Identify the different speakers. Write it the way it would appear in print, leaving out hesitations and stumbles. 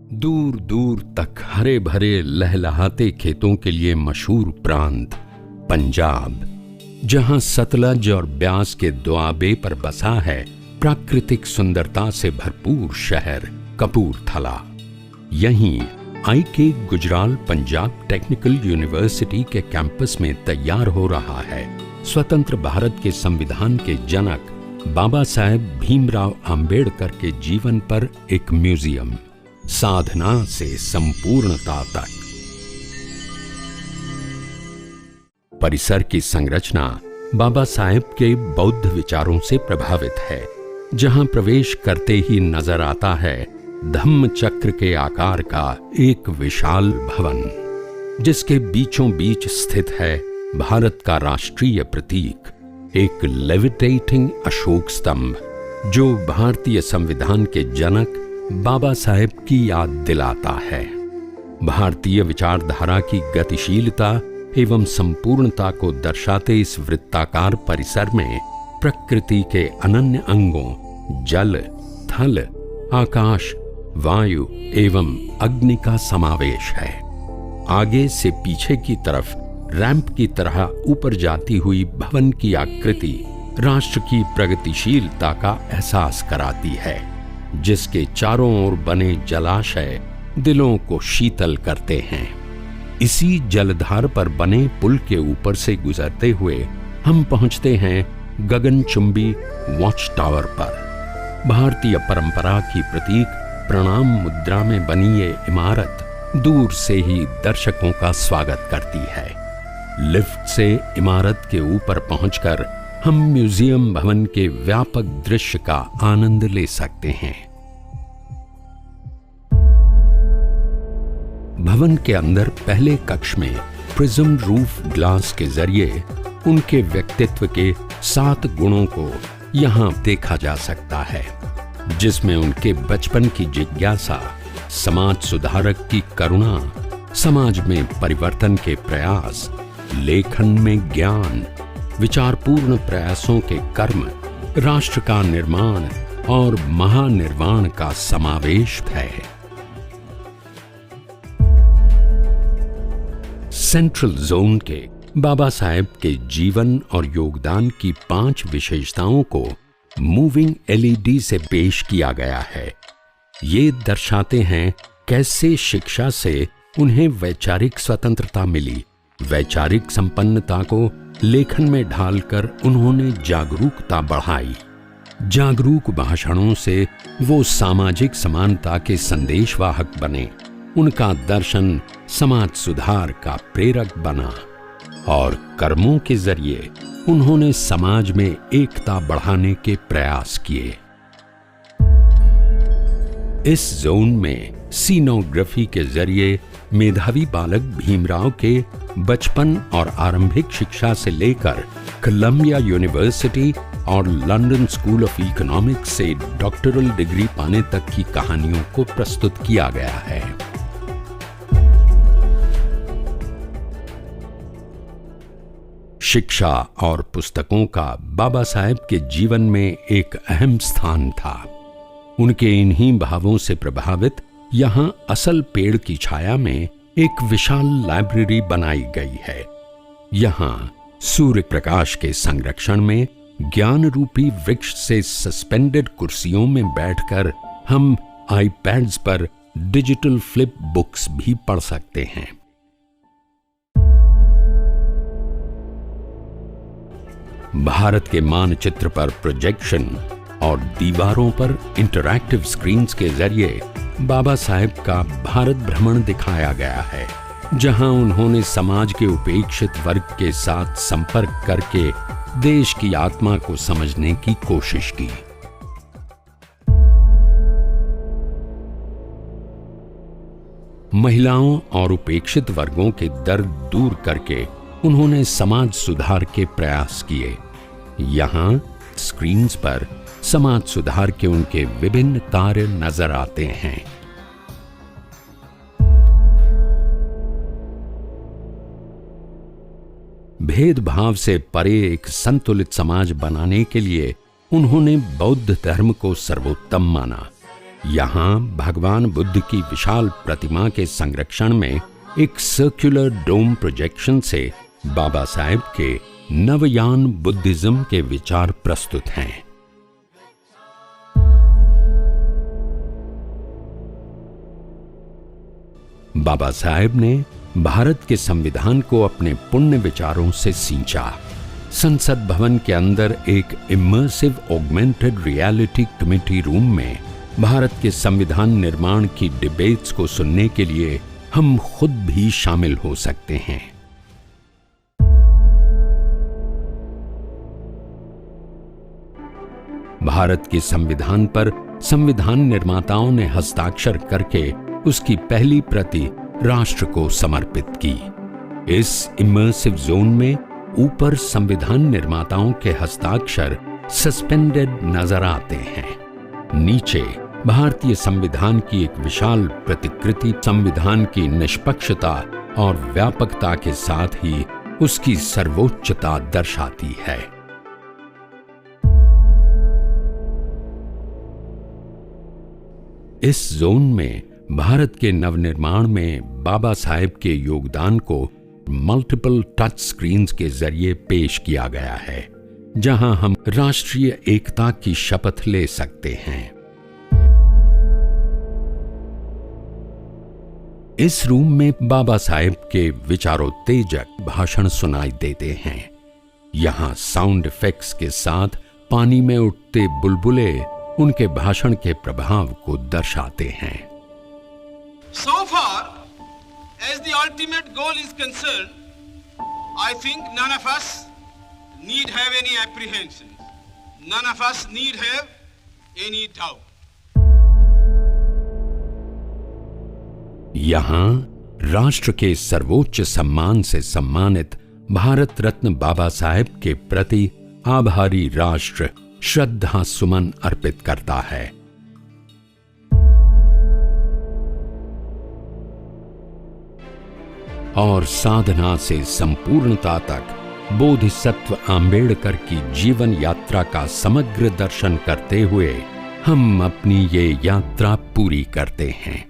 Speaker 1: दूर दूर तक हरे भरे लहलहाते खेतों के लिए मशहूर प्रांत पंजाब, जहां सतलज और ब्यास के दोआबे पर बसा है प्राकृतिक सुंदरता से भरपूर शहर कपूरथला। यहीं IK Gujral Punjab technical university के कैंपस में तैयार हो रहा है स्वतंत्र भारत के संविधान के जनक बाबा साहेब भीमराव अंबेडकर के जीवन पर एक म्यूजियम, साधना से संपूर्णता तक। परिसर की संरचना बाबा साहेब के बौद्ध विचारों से प्रभावित है, जहां प्रवेश करते ही नजर आता है धम्म चक्र के आकार का एक विशाल भवन, जिसके बीचों बीच स्थित है भारत का राष्ट्रीय प्रतीक, एक लेविटेटिंग अशोक स्तंभ, जो भारतीय संविधान के जनक बाबा साहेब की याद दिलाता है। भारतीय विचारधारा की गतिशीलता एवं संपूर्णता को दर्शाते इस वृत्ताकार परिसर में प्रकृति के अनन्य अंगों जल, थल, आकाश, वायु एवं अग्नि का समावेश है। आगे से पीछे की तरफ रैंप की तरह ऊपर जाती हुई भवन की आकृति राष्ट्र की प्रगतिशीलता का एहसास कराती है, जिसके चारों ओर बने जलाशय दिलों को शीतल करते हैं। इसी जलधार पर बने पुल के ऊपर से गुजरते हुए हम पहुंचते हैं गगनचुंबी वॉच टावर पर। भारतीय परंपरा की प्रतीक प्रणाम मुद्रा में बनी ये इमारत दूर से ही दर्शकों का स्वागत करती है। लिफ्ट से इमारत के ऊपर पहुंचकर हम म्यूजियम भवन के व्यापक दृश्य का आनंद ले सकते हैं। भवन के अंदर पहले कक्ष में प्रिज्म रूफ ग्लास के जरिए उनके व्यक्तित्व के 7 गुणों को यहां देखा जा सकता है, जिसमें उनके बचपन की जिज्ञासा, समाज सुधारक की करुणा, समाज में परिवर्तन के प्रयास, लेखन में ज्ञान, विचारपूर्ण प्रयासों के कर्म, राष्ट्र का निर्माण और महानिर्वाण का समावेश है। सेंट्रल जोन के बाबा साहेब के जीवन और योगदान की 5 विशेषताओं को मूविंग LED से पेश किया गया है। ये दर्शाते हैं कैसे शिक्षा से उन्हें वैचारिक स्वतंत्रता मिली। वैचारिक संपन्नता को लेखन में ढालकर उन्होंने जागरूकता बढ़ाई। जागरूक भाषणों से वो सामाजिक समानता के संदेशवाहक बने। उनका दर्शन समाज सुधार का प्रेरक बना और कर्मों के जरिए उन्होंने समाज में एकता बढ़ाने के प्रयास किए। इस जोन में सीनोग्राफी के जरिए मेधावी बालक भीमराव के बचपन और आरंभिक शिक्षा से लेकर कोलंबिया यूनिवर्सिटी और लंदन स्कूल ऑफ इकोनॉमिक्स से डॉक्टरल डिग्री पाने तक की कहानियों को प्रस्तुत किया गया है। शिक्षा और पुस्तकों का बाबा साहेब के जीवन में एक अहम स्थान था। उनके इन्हीं भावों से प्रभावित यहाँ असल पेड़ की छाया में एक विशाल लाइब्रेरी बनाई गई है। यहाँ सूर्य प्रकाश के संरक्षण में ज्ञान रूपी वृक्ष से सस्पेंडेड कुर्सियों में बैठकर हम iPads पर डिजिटल फ्लिप बुक्स भी पढ़ सकते हैं। भारत के मानचित्र पर प्रोजेक्शन और दीवारों पर इंटरैक्टिव स्क्रीन्स के जरिए बाबा साहेब का भारत भ्रमण दिखाया गया है, जहां उन्होंने समाज के उपेक्षित वर्ग के साथ संपर्क करके देश की आत्मा को समझने की कोशिश की। महिलाओं और उपेक्षित वर्गों के दर्द दूर करके उन्होंने समाज सुधार के प्रयास किए। यहाँ स्क्रीन्स पर समाज सुधार के उनके विभिन्न कार्य नजर आते हैं। भेदभाव से परे एक संतुलित समाज बनाने के लिए उन्होंने बौद्ध धर्म को सर्वोत्तम माना। यहाँ भगवान बुद्ध की विशाल प्रतिमा के संरक्षण में एक सर्कुलर डोम प्रोजेक्शन से बाबा साहेब के नवयान बुद्धिज्म के विचार प्रस्तुत हैं। बाबा साहेब ने भारत के संविधान को अपने पुण्य विचारों से सींचा। संसद भवन के अंदर एक immersive augmented reality committee room में भारत के संविधान निर्माण की डिबेट्स को सुनने के लिए हम खुद भी शामिल हो सकते हैं। भारत के संविधान पर संविधान निर्माताओं ने हस्ताक्षर करके उसकी पहली प्रति राष्ट्र को समर्पित की। इस इमर्सिव जोन में ऊपर संविधान निर्माताओं के हस्ताक्षर सस्पेंडेड नजर आते हैं। नीचे भारतीय संविधान की एक विशाल प्रतिकृति संविधान की निष्पक्षता और व्यापकता के साथ ही उसकी सर्वोच्चता दर्शाती है। इस जोन में भारत के नवनिर्माण में बाबा साहेब के योगदान को मल्टीपल टच स्क्रीन्स के जरिए पेश किया गया है, जहां हम राष्ट्रीय एकता की शपथ ले सकते हैं। इस रूम में बाबा साहेब के विचारोत्तेजक भाषण सुनाई देते हैं। यहाँ साउंड इफेक्ट्स के साथ पानी में उठते बुलबुले उनके भाषण के प्रभाव को दर्शाते हैं।
Speaker 2: So far as the ultimate goal is concerned, I think none of us need have any apprehensions. None of us need have any doubt.
Speaker 1: यहाँ राष्ट्र के सर्वोच्च सम्मान से सम्मानित भारत रत्न बाबा साहेब के प्रति आभारी राष्ट्र श्रद्धा सुमन अर्पित करता है। और साधना से संपूर्णता तक बोधिसत्व आम्बेडकर की जीवन यात्रा का समग्र दर्शन करते हुए हम अपनी ये यात्रा पूरी करते हैं।